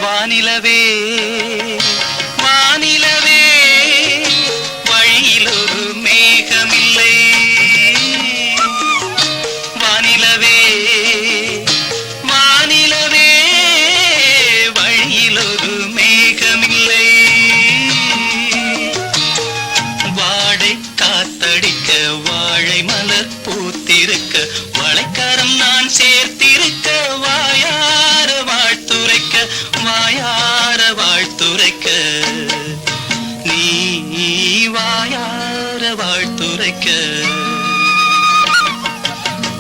வானிலவே வானிலவே வழியில் ஒரு மேகமில்லை. வானிலவே வானிலவே வழியில் ஒரு மேகமில்லை. வாடை காத்தடிக்க வாழை மலர் பூத்திருக்க வளைக்கரம் நான் சேர்த்திருக்க வாயார வாழ்த்துரைக்க வாயார வாழ்த்துரைக்க நீ வாயார வாழ்த்துரைக்க.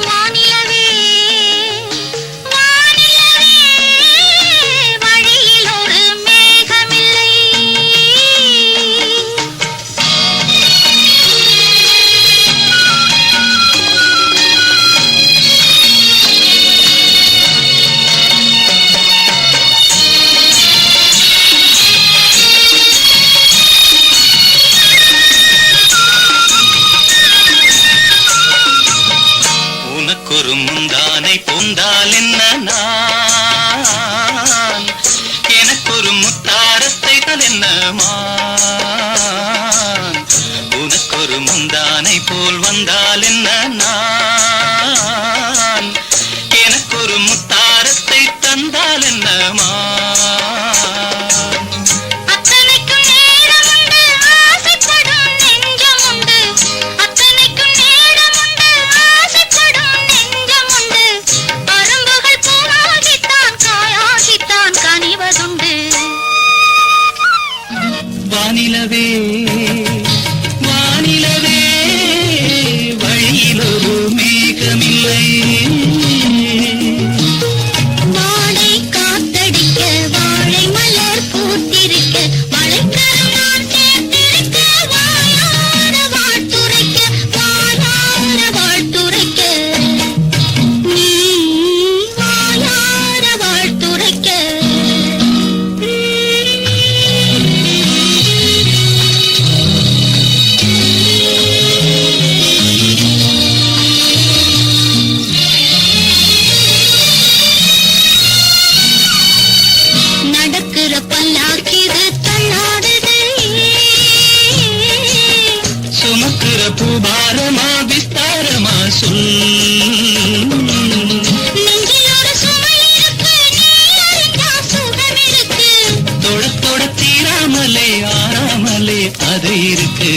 வானிலவே வானிலவே வழியில் ஒரு மேகமில்லை. உனக்கொரு முந்தானை பொந்தால் என்ன நான், எனக்கொரு முத்தாரத்தை என்னமான். உனக்கொரு முந்தானை போல் வந்தால் என்ன நான், எனக்கொரு முத்தாரத்தை தந்தால் என்னமான். அத்தனைக்கும் நேரம் உண்டு ஆசைப்படும் நெஞ்சம் உண்டு. அத்தனைக்கும் நேரம் உண்டு ஆசைப்படும் நெஞ்சம் உண்டு. அரும்புகள் பூவாகித்தான் காயாகித்தான் கனிவதுண்டு. வானிலவே வானிலவே வழியில் ஒரு மேகமில்லை. வாடை காத்தடிக்க வாழை மலர் பூத்திருக்க வளைக்கரம் நான் சேர்த்திருக்க வாயார வாழ்த்துரைக்க வாயார வாழ்த்துரைக்க நீ வாயார வாழ்த்துரைக்க. நடக்கிற பல்லாக்கிது தள்ளாடுது. சுமக்கிற பூபாரமா விஸ்தாரமா சொல். நெஞ்சில் ஒரு சுமை இருக்கு, நீ அறிந்தா சுகம் இருக்கு. தொட தொட தீராமலே ஆறாமலே அது இருக்கு.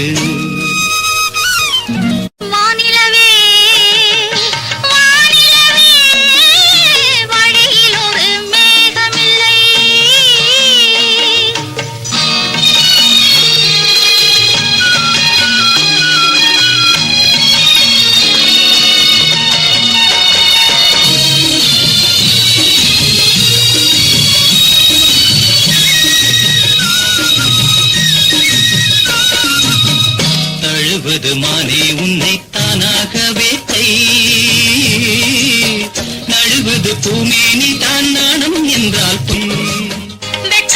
வானிலவே வானிலவே வழியில் ஒரு மேகமில்லை. தழுவது மானே உன்னை தானாகவே கை, நழுவது பூமேனி தான் நாணம் என்றால் பொய். வெட்க